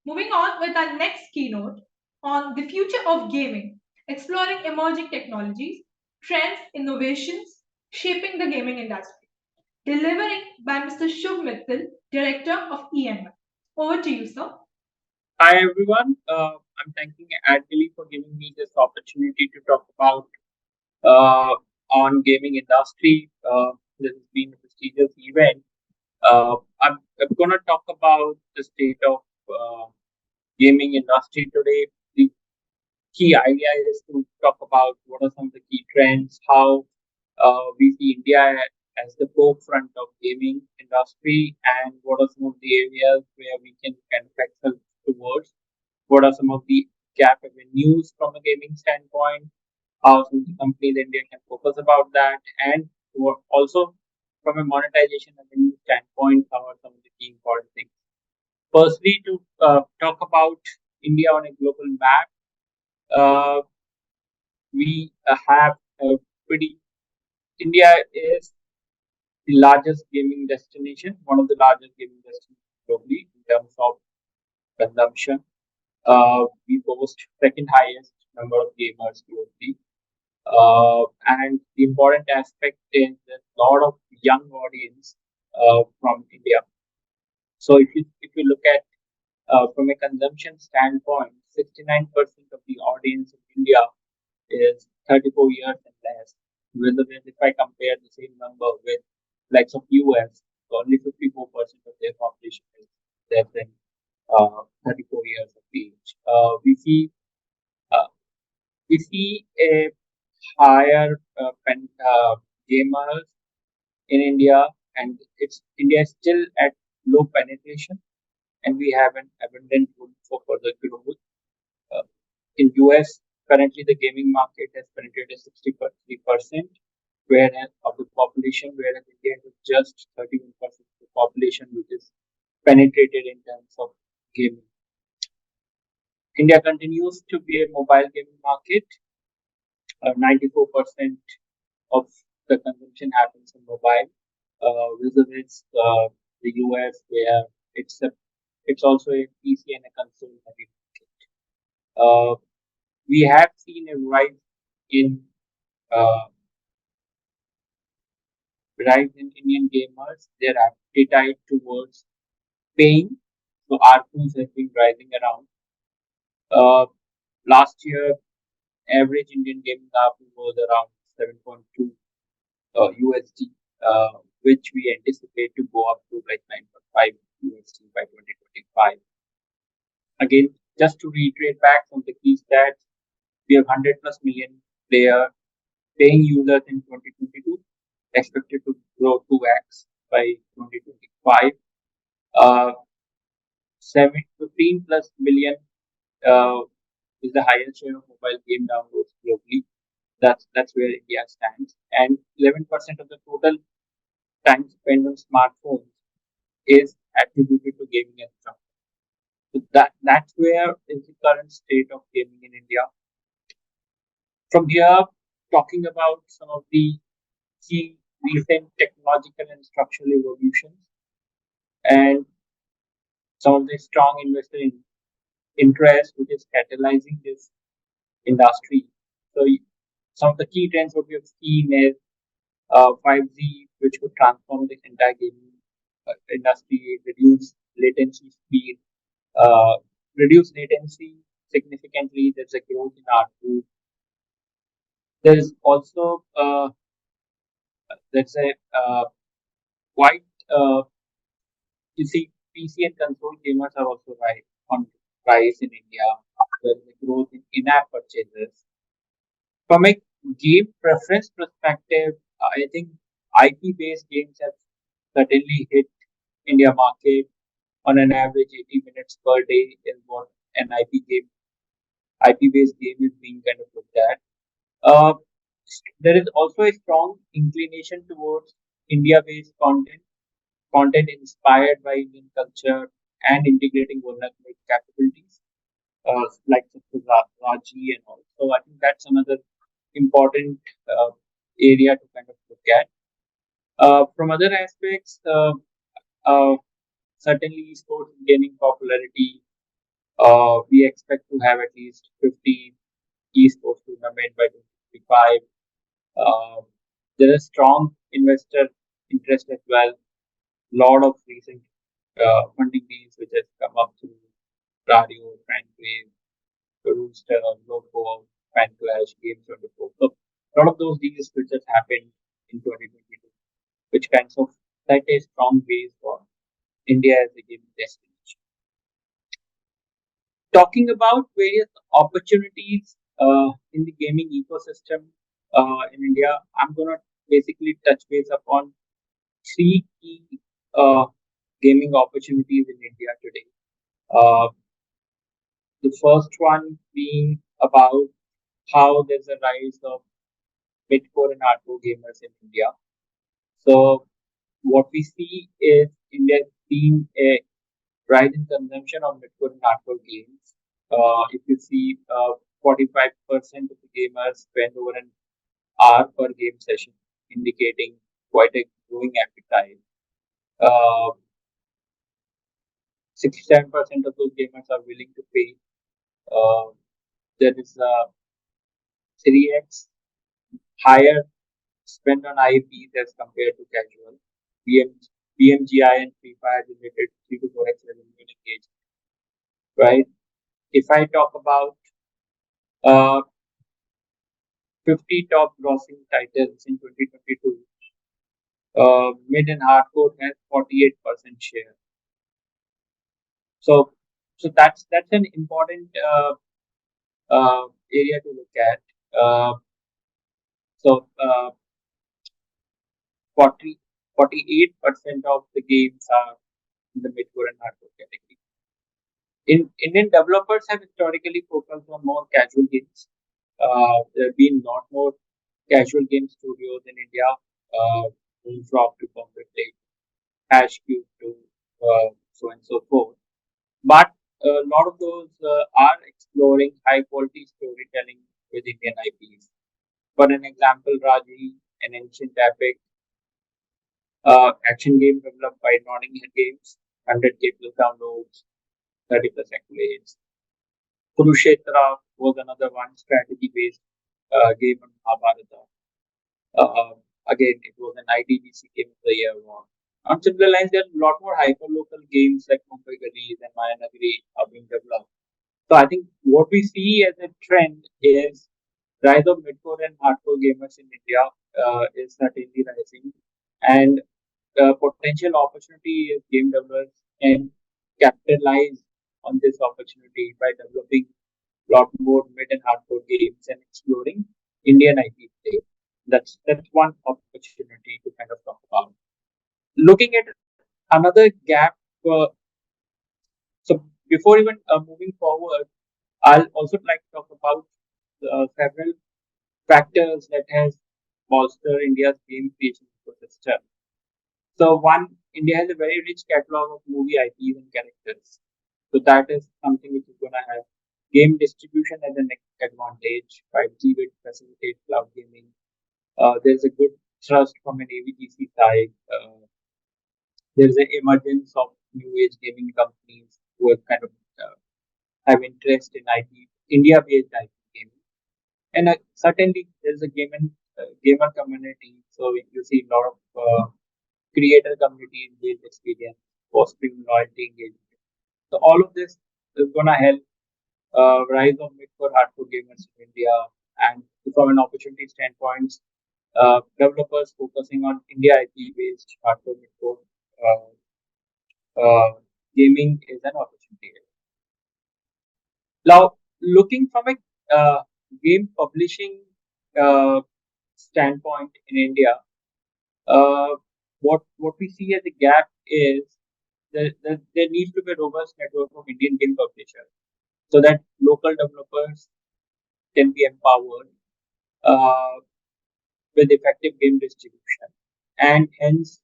Moving on with our next keynote on the future of gaming, exploring emerging technologies, trends, innovations shaping the gaming industry. Delivering by Mr. Shubh Mittal, Director of EMI. Over to you, sir. Hi everyone. I'm thanking Adgully for giving me this opportunity to talk about uh, on gaming industry. This has been a prestigious event. I'm going to talk about the state of gaming industry today. The key idea is to talk about what are some of the key trends, how we see India as the forefront of gaming industry, and what are some of the areas where we can kind of excel towards. What are some of the gap avenues from a gaming standpoint? How some of the companies in India can focus about that, and also from a monetization avenue standpoint, how are some of the key important things? Firstly, to talk about India on a global map, uh, we have a pretty. India is the largest gaming destination, one of the largest gaming destinations globally in terms of consumption. We boast second highest number of gamers globally. And the important aspect is there's a lot of young audience from India. So if you look at from a consumption standpoint, 69% of the audience in India is 34 years and less. Whereas if I compare the same number with likes of US, only 54% of their population is less than 34 years of age. Uh, we see a higher gamers in India, and it's India is still at low penetration, and we have an abundant room for further growth. Uh, in US, currently the gaming market has penetrated 63%, whereas of the population, whereas India is just 31% of the population, which is penetrated in terms of gaming. India continues to be a mobile gaming market. 94% of the consumption happens in mobile, vis-a-vis the US, where it's also a PC and a console heavy market. Uh, we have seen a in uh, rise in Indian gamers. Their appetite towards paying, so ARPUs have been rising around. Uh, Last year, average Indian gaming ARPU was around 7.2 USD, which we anticipate to go up to like 9.5 USD by 2025. Again, just to reiterate back on the key stats, we have 100 plus million player paying users in 2022, expected to grow 2x by 2025. Uh, 15 plus million uh, is the highest share of mobile game downloads globally. That's where India stands, and 11% of the total time spent on smartphones is attributed to gaming and stuff. So that's where is the current state of gaming in India. From here, talking about some of the key recent technological and structural evolutions and some of the strong interest which is catalyzing this industry. So some of the key trends what we have seen is 5G, which would transform the entire gaming industry, uh, reduce latency significantly. There's a growth in R2. There's also there's a quite you see PC and console gamers are also on rise in India. There's a growth in in-app purchases. From a game preference perspective, I think IP-based games have certainly hit India market on an average 80 minutes per day is what an IP-based game is being kind of looked at. Uh, there is also a strong inclination towards India-based content inspired by Indian culture and integrating vulnerability capabilities, like Raji and all. So I think that's another important uh, area to kind of look at. From other aspects, uh, certainly sports is gaining popularity. We expect to have at least 50 esports tournament by 2025. Uh, there is strong investor interest as well. Lot of recent funding deals which has come up through Radio, Frankwave, Rooster, Loco, Fanclash, Game 24. So a lot of those deals which has happened in 2022, which kinds of set a strong base for India as a gaming destination. Talking about various opportunities in the gaming ecosystem in India, I'm gonna basically touch base upon three key uh, gaming opportunities in India today. Uh, the first one being about how there's a rise of mid-core and hardcore gamers in India. So what we see is India seeing a rise in consumption of mid-core and hardcore games. If you see, 45% of the gamers spend over an hour per game session, indicating quite a growing appetite. Uh, 67% of those gamers are willing to pay. Uh, there is a 3x higher spend on IPs as compared to casual. BM, BMGI and Free Fire related 3 to 4x revenue engagement, right? If I talk about uh, 50 top grossing titles in 2022, mid and hardcore has 48% share. So, so that's an important area to look at. Uh, so, 40, 48% of the games are in the mid-core and hardcore category. Indian developers have historically focused on more casual games. There have been a lot more casual game studios in India, Moonfrog to Compute, Hashcube to so and so forth. But a lot of those are exploring high quality storytelling with Indian IPs. For an example, Raji, an ancient epic action game developed by Nottingham Games, 100K plus downloads, 30 plus accolades. Kurukshetra was another one strategy based game on Mahabharata. Again, it was an IDGC Game of the Year award. On similar lines, there are a lot more hyper-local games like Mumbai Gullies and Mayanagri are being developed. So I think what we see as a trend is rise of mid-core and hardcore gamers in India is certainly rising, and potential opportunity is game developers can capitalize on this opportunity by developing a lot more mid and hardcore games and exploring Indian IP play. That's one opportunity to kind of talk about. Looking at another gap. So before even moving forward, I'll also like to talk about several factors that has bolstered India's game creation ecosystem. So one, India has a very rich catalog of movie IPs and characters. So that is something which is going to have game distribution as an advantage. 5G will facilitate cloud gaming. There's a good thrust from an AVGC side. There's an emergence of new age gaming companies who have kind of have interest in IP, India-based IP gaming. And certainly there's a gamer community. So you see a lot of creator community based experience, fostering loyalty engagement. So all of this is gonna help rise of mid-core hardcore gamers in India. And from an opportunity standpoint, developers focusing on India IP based hardcore mid-core uh, gaming is an opportunity. Now, looking from a game publishing uh, standpoint in India, uh, what we see as a gap is there needs to be a robust network of Indian game publishers so that local developers can be empowered uh, with effective game distribution. And hence,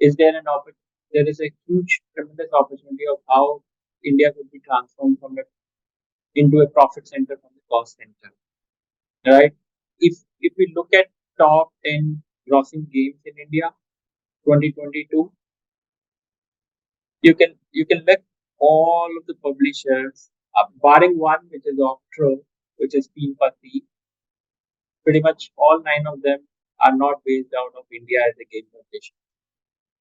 there is a huge, tremendous opportunity of how India could be transformed into a profit center from the cost center, right? If we look at top 10 grossing games in India, 2022, you can let all of the publishers barring one, which is Octro, which is Team Pati, pretty much all nine of them are not based out of India as a game publisher.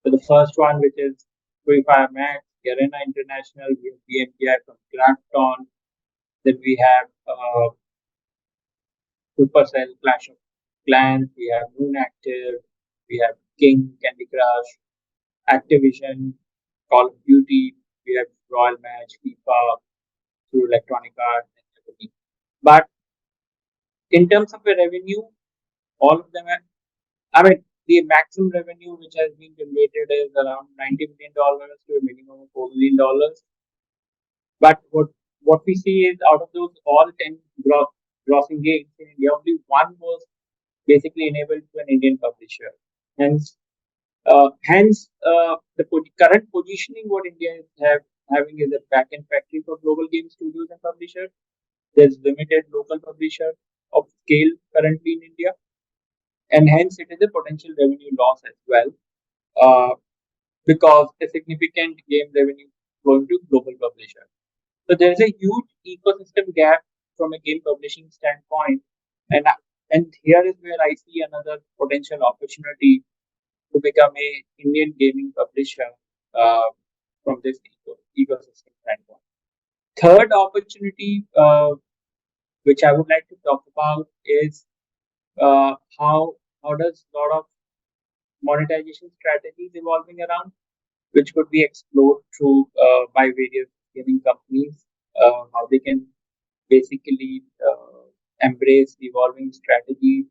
So the first one, which is Free Fire Max, Garena International, we have BMPI from Crafton, then we have Supercell, Clash of Clans, we have Moon Active, we have King, Candy Crush, Activision, Call of Duty, we have Royal Match, FIFA, through Electronic Arts and everything. But in terms of the revenue, all of them are, I mean, the maximum revenue which has been generated is around $90 million to a minimum of $4 million. But what we see is out of those all 10 grossing games in India, only one was basically enabled to an Indian publisher. Hence, the current positioning what India is having is a back-end factory for global game studios and publishers. There's limited local publisher of scale currently in India, and hence it is a potential revenue loss as well, uh, because a significant game revenue flowing to global publisher. So there is a huge ecosystem gap from a game publishing standpoint, and and here is where I see another potential opportunity to become a Indian gaming publisher uh, from this ecosystem standpoint. Third opportunity, which I would like to talk about, is how does a lot of monetization strategies evolving around, which could be explored through by various gaming companies, how they can basically embrace evolving strategies,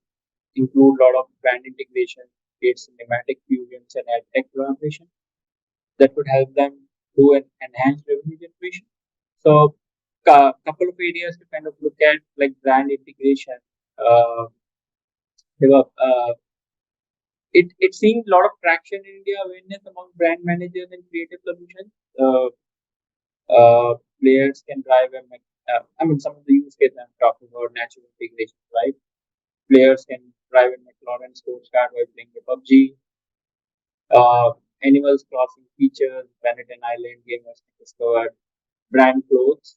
include a lot of brand integration, create cinematic fusions, and ad tech collaboration that would help them do an enhanced revenue generation. So, couple of areas to kind of look at, like brand integration. Uh, there were, it seemed a lot of traction in India, awareness among brand managers and creative solutions. Uh, Players can drive I mean, some of the use cases I'm talking about natural integration, right? Players can drive a McLaren sports car while playing the PUBG. Uh, Animals crossing features, Planet and Island gamers can discover brand clothes.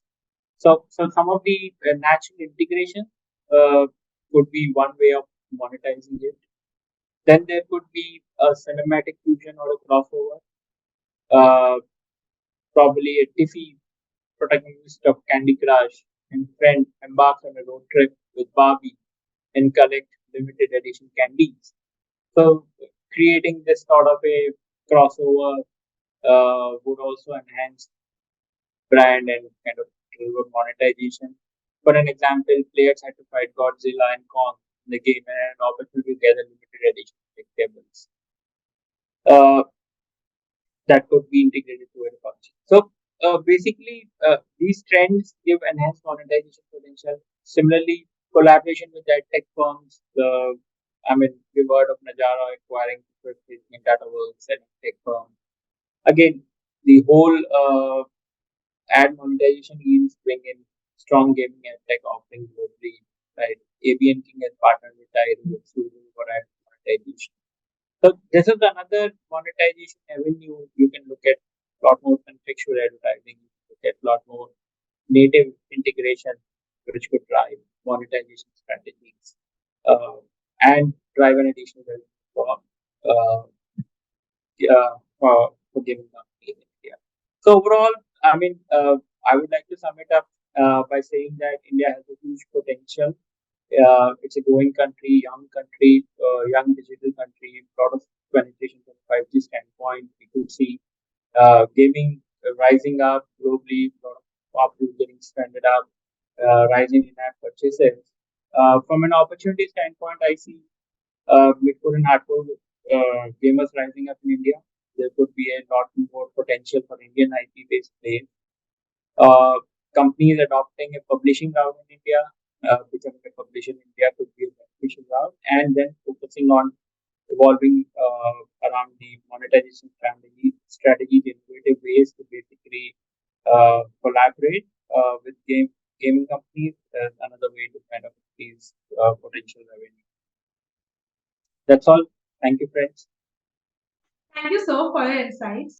So some of the natural integration could be one way of monetizing it. Then there could be a cinematic fusion or a crossover. Uh, Probably a Tiffy protagonist of Candy Crush and friend embarks on a road trip with Barbie and collect limited edition candies. So creating this sort of a crossover would also enhance brand and kind of deliver monetization. For an example, players had to fight Godzilla and Kong in the game and had an opportunity to gather limited edition collectibles. Uh, that could be integrated to a function. So basically, these trends give enhanced monetization potential. Similarly, collaboration with ad tech firms. I mean, we've heard of Najara acquiring in Dataworks and tech firm. Again, the whole ad monetization yields bring in strong gaming and tech offerings globally. Right, ABN King has partnered with Tyro exclusively for ad monetization. So this is another monetization avenue. You can look at a lot more contextual advertising, look at a lot more native integration, which could drive monetization strategies and drive an additional revenue uh, for gaming companies in India. So overall, I mean, I would like to sum it up by saying that India has a huge potential. It's a growing country, young digital country, a lot of penetration from 5G standpoint. We could see gaming rising up globally, a lot of ARPU getting expanded up, rising in-app purchases. From an opportunity standpoint, I see mid-core and hardcore gamers rising up in India. There could be a lot more potential for Indian IP-based players. Uh, Companies adopting a publishing route in India, becoming a publisher in India could be a beneficial route, and then focusing on evolving around the monetization strategy, innovative ways to basically collaborate with gaming companies as another way to kind of increase potential revenue. That's all. Thank you, friends. Thank you, sir, for your insights.